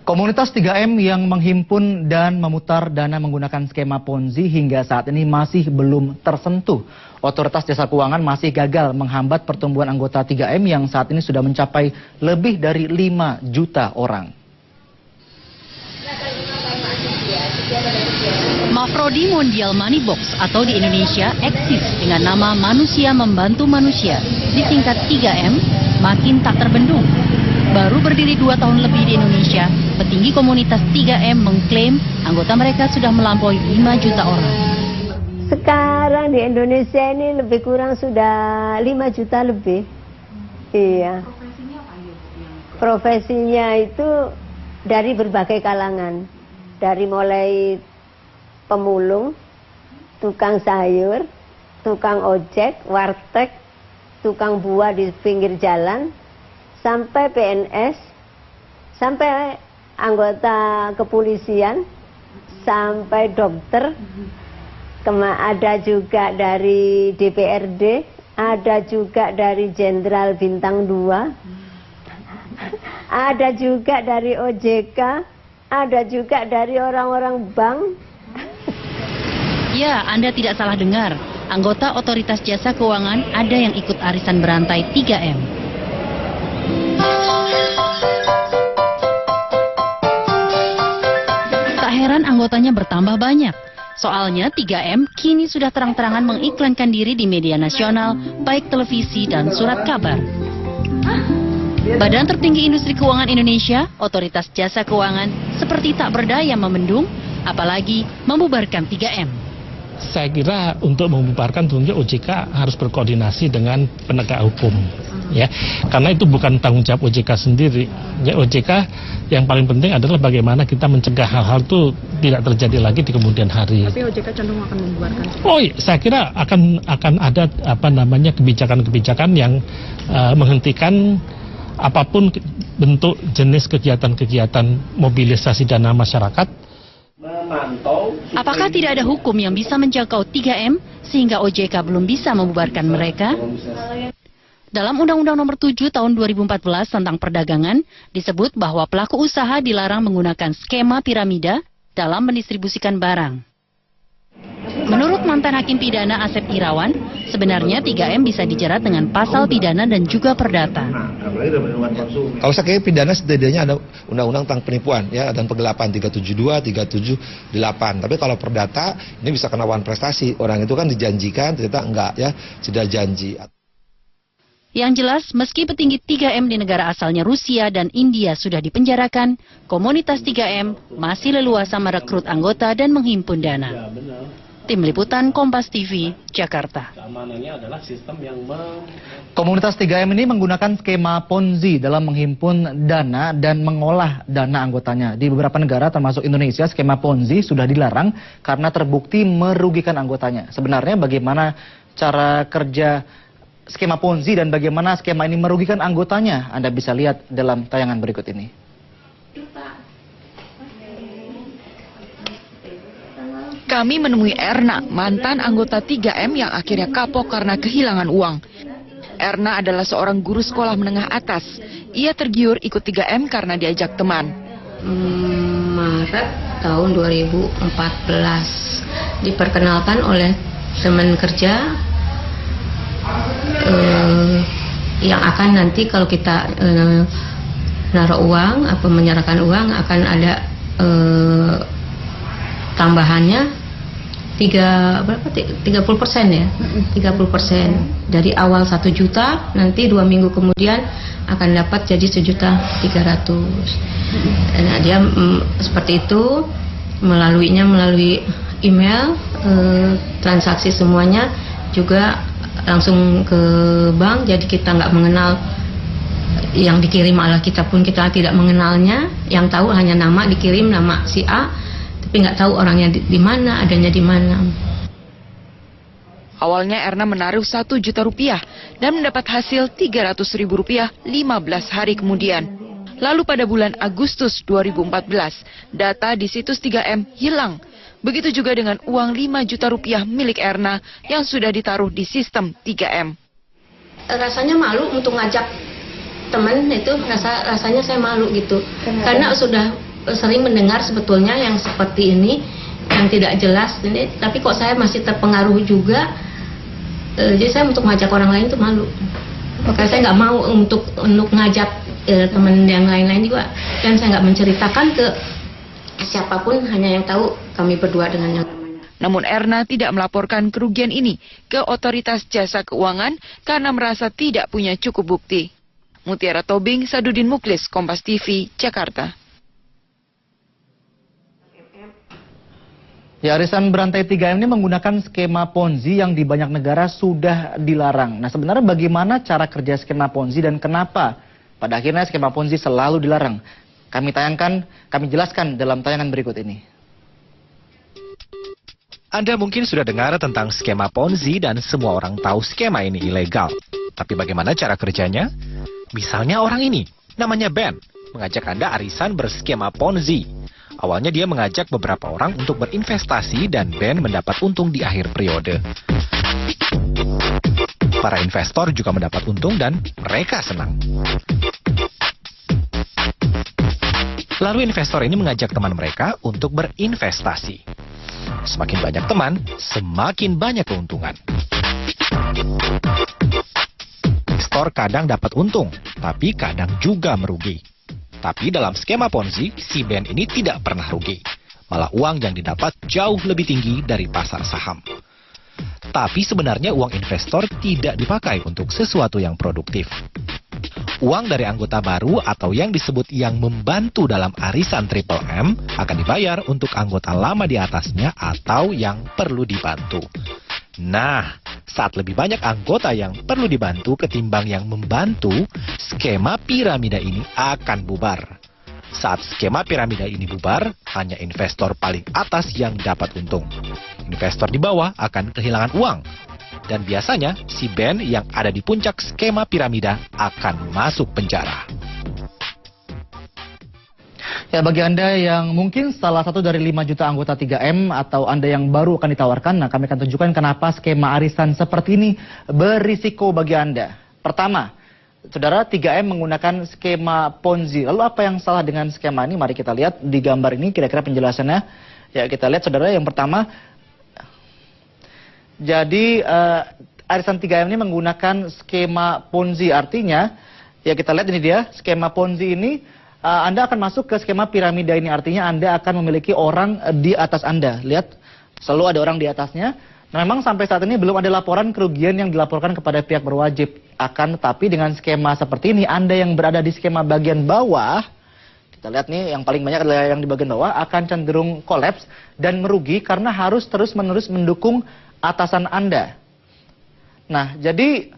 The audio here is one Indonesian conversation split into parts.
Komunitas 3M yang menghimpun dan memutar dana menggunakan skema Ponzi hingga saat ini masih belum tersentuh. Otoritas Jasa Keuangan masih gagal menghambat pertumbuhan anggota 3M yang saat ini sudah mencapai lebih dari 5 juta orang. Mafrodi Mondial Money Box atau di Indonesia eksis dengan nama Manusia Membantu Manusia, disingkat 3M, makin tak terbendung. Baru berdiri 2 tahun lebih di Indonesia, petinggi komunitas 3M mengklaim anggota mereka sudah melampaui 5 juta orang. Sekarang di Indonesia ini lebih kurang sudah 5 juta lebih. Iya. Profesinya apa aja? Profesinya itu dari berbagai kalangan. Dari mulai pemulung, tukang sayur, tukang ojek, warteg, tukang buah di pinggir jalan, sampai PNS, sampai anggota kepolisian, sampai dokter, ada juga dari DPRD, ada juga dari Jenderal Bintang 2, ada juga dari OJK, ada juga dari orang-orang bank. Ya, Anda tidak salah dengar. Anggota Otoritas Jasa Keuangan ada yang ikut arisan berantai 3M. Tak heran anggotanya bertambah banyak. Soalnya 3M kini sudah terang-terangan mengiklankan diri di media nasional, baik televisi dan surat kabar. Badan tertinggi industri keuangan Indonesia, Otoritas Jasa Keuangan, seperti tak berdaya membendung, apalagi membubarkan 3M. Saya kira untuk membubarkan tentunya OJK harus berkoordinasi dengan penegak hukum, ya, karena itu bukan tanggung jawab OJK sendiri. Ya, OJK yang paling penting adalah bagaimana kita mencegah hal-hal itu tidak terjadi lagi di kemudian hari. Tapi OJK cenderung akan membubarkan. Oh, iya, saya kira akan ada kebijakan-kebijakan yang menghentikan apapun bentuk jenis kegiatan-kegiatan mobilisasi dana masyarakat. Apakah tidak ada hukum yang bisa menjangkau 3M sehingga OJK belum bisa membubarkan mereka? Dalam Undang-Undang Nomor 7 Tahun 2014 tentang perdagangan disebut bahwa pelaku usaha dilarang menggunakan skema piramida dalam mendistribusikan barang. Menurut mantan hakim pidana Asep Irawan, sebenarnya 3M bisa dijerat dengan pasal pidana dan juga perdata. Kalau saya kira pidana setidaknya ada undang-undang tentang penipuan, ya, dan penggelapan 372, 378. Tapi kalau perdata ini bisa kena wan prestasi. Orang itu kan dijanjikan, ternyata enggak, ya, sudah janji. Yang jelas, meski petinggi 3M di negara asalnya Rusia dan India sudah dipenjarakan, komunitas 3M masih leluasa merekrut anggota dan menghimpun dana. Tim Liputan Kompas TV, Jakarta. Komunitas 3M ini menggunakan skema Ponzi dalam menghimpun dana dan mengolah dana anggotanya. Di beberapa negara termasuk Indonesia, skema Ponzi sudah dilarang karena terbukti merugikan anggotanya. Sebenarnya bagaimana cara kerja skema Ponzi dan bagaimana skema ini merugikan anggotanya? Anda bisa lihat dalam tayangan berikut ini. Kami menemui Erna, mantan anggota 3M yang akhirnya kapok karena kehilangan uang. Erna adalah seorang guru sekolah menengah atas. Ia tergiur ikut 3M karena diajak teman. Maret tahun 2014 diperkenalkan oleh teman kerja yang akan nanti kalau kita naruh uang atau menyerahkan uang akan ada tambahannya 30% ya, 30%. Dari awal 1 juta, nanti 2 minggu kemudian akan dapat jadi 1.300.000. Nah, dia seperti itu, melalui email, transaksi semuanya juga langsung ke bank. Jadi kita nggak mengenal yang dikirim, malah kita pun kita tidak mengenalnya. Yang tahu hanya nama dikirim, nama si A, tapi nggak tahu orangnya di mana, adanya di mana. Awalnya Erna menaruh 1 juta rupiah dan mendapat hasil 300.000 rupiah 15 hari kemudian. Lalu pada bulan Agustus 2014, data di situs 3M hilang. Begitu juga dengan uang 5 juta rupiah milik Erna yang sudah ditaruh di sistem 3M. Rasanya malu untuk ngajak teman itu, rasanya saya malu gitu. Karena sudah sering mendengar sebetulnya yang seperti ini, yang tidak jelas ini, tapi kok saya masih terpengaruh juga. Jadi saya untuk ngajak orang lain itu malu. Makanya saya nggak mau untuk ngajak teman yang lain-lain juga, dan saya nggak menceritakan ke siapapun, hanya yang tahu kami berdua dengan yang namanya. Namun Erna tidak melaporkan kerugian ini ke Otoritas Jasa Keuangan karena merasa tidak punya cukup bukti. Mutiara Tobing, Sadudin Muklis, Kompas TV, Jakarta. Ya, arisan berantai 3M ini menggunakan skema Ponzi yang di banyak negara sudah dilarang. Nah, sebenarnya bagaimana cara kerja skema Ponzi dan kenapa pada akhirnya skema Ponzi selalu dilarang? Kami jelaskan dalam tayangan berikut ini. Anda mungkin sudah dengar tentang skema Ponzi dan semua orang tahu skema ini ilegal. Tapi bagaimana cara kerjanya? Misalnya orang ini, namanya Ben, mengajak Anda arisan berskema Ponzi. Awalnya dia mengajak beberapa orang untuk berinvestasi dan Ben mendapat untung di akhir periode. Para investor juga mendapat untung dan mereka senang. Lalu investor ini mengajak teman mereka untuk berinvestasi. Semakin banyak teman, semakin banyak keuntungan. Investor kadang dapat untung, tapi kadang juga merugi. Tapi dalam skema Ponzi, si Ben ini tidak pernah rugi. Malah uang yang didapat jauh lebih tinggi dari pasar saham. Tapi sebenarnya uang investor tidak dipakai untuk sesuatu yang produktif. Uang dari anggota baru atau yang disebut yang membantu dalam arisan Triple M akan dibayar untuk anggota lama di atasnya atau yang perlu dibantu. Nah, saat lebih banyak anggota yang perlu dibantu ketimbang yang membantu, skema piramida ini akan bubar. Saat skema piramida ini bubar, hanya investor paling atas yang dapat untung. Investor di bawah akan kehilangan uang. Dan biasanya, si Ben yang ada di puncak skema piramida akan masuk penjara. Ya, bagi Anda yang mungkin salah satu dari 5 juta anggota 3M atau Anda yang baru akan ditawarkan, nah kami akan tunjukkan kenapa skema arisan seperti ini berisiko bagi Anda. Pertama, saudara, 3M menggunakan skema Ponzi. Lalu apa yang salah dengan skema ini? Mari kita lihat di gambar ini kira-kira penjelasannya. Ya, kita lihat saudara, yang pertama, jadi arisan 3M ini menggunakan skema Ponzi. Artinya, ya kita lihat ini dia, skema Ponzi ini Anda akan masuk ke skema piramida ini. Artinya Anda akan memiliki orang di atas Anda. Lihat, selalu ada orang di atasnya. Nah, memang sampai saat ini belum ada laporan kerugian yang dilaporkan kepada pihak berwajib. Akan tetapi dengan skema seperti ini, Anda yang berada di skema bagian bawah, kita lihat nih yang paling banyak adalah yang di bagian bawah, akan cenderung kolaps dan merugi karena harus terus-menerus mendukung atasan Anda. Nah, jadi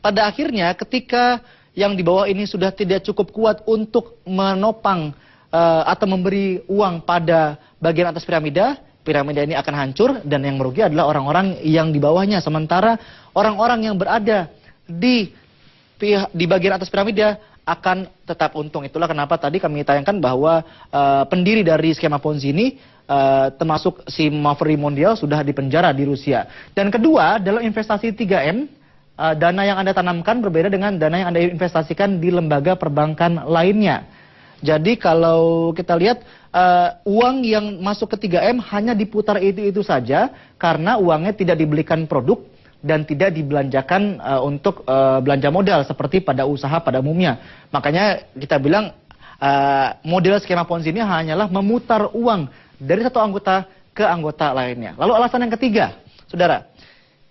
pada akhirnya ketika yang di bawah ini sudah tidak cukup kuat untuk menopang atau memberi uang pada bagian atas piramida, piramida ini akan hancur dan yang merugi adalah orang-orang yang di bawahnya. Sementara orang-orang yang berada di bagian atas piramida akan tetap untung. Itulah kenapa tadi kami tayangkan bahwa pendiri dari skema Ponzi ini termasuk si Maverick Mondial sudah dipenjara di Rusia. Dan kedua, dalam investasi 3M, dana yang Anda tanamkan berbeda dengan dana yang Anda investasikan di lembaga perbankan lainnya. Jadi kalau kita lihat uang yang masuk ke 3M hanya diputar itu saja karena uangnya tidak dibelikan produk dan tidak dibelanjakan untuk belanja modal seperti pada usaha pada umumnya. Makanya kita bilang model skema Ponzi ini hanyalah memutar uang dari satu anggota ke anggota lainnya. Lalu alasan yang ketiga, saudara,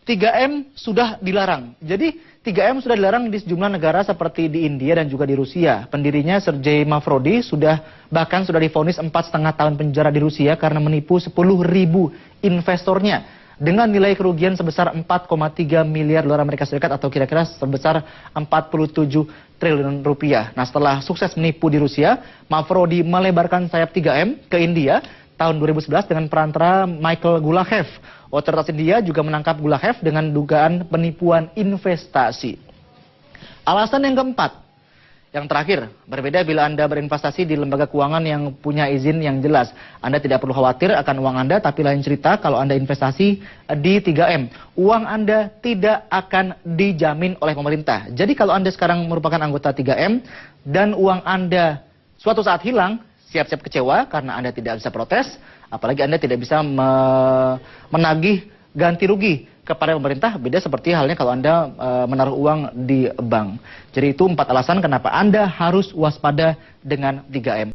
3M sudah dilarang. Jadi 3M sudah dilarang di sejumlah negara seperti di India dan juga di Rusia. Pendirinya Sergei Mavroди bahkan sudah divonis 4,5 tahun penjara di Rusia karena menipu 10.000 investornya dengan nilai kerugian sebesar 4,3 miliar dolar Amerika Serikat atau kira-kira sebesar 47 triliun rupiah. Nah, setelah sukses menipu di Rusia, Mavroди melebarkan sayap 3M ke India tahun 2011 dengan perantara Michael Gulachev. Otoritas India juga menangkap Gulachev dengan dugaan penipuan investasi. Alasan yang keempat, yang terakhir, berbeda bila Anda berinvestasi di lembaga keuangan yang punya izin yang jelas. Anda tidak perlu khawatir akan uang Anda, tapi lain cerita kalau Anda investasi di 3M. Uang Anda tidak akan dijamin oleh pemerintah. Jadi kalau Anda sekarang merupakan anggota 3M dan uang Anda suatu saat hilang, Siap-siap kecewa karena Anda tidak bisa protes, apalagi Anda tidak bisa menagih ganti rugi kepada pemerintah, beda seperti halnya kalau Anda menaruh uang di bank. Jadi itu 4 alasan kenapa Anda harus waspada dengan 3M.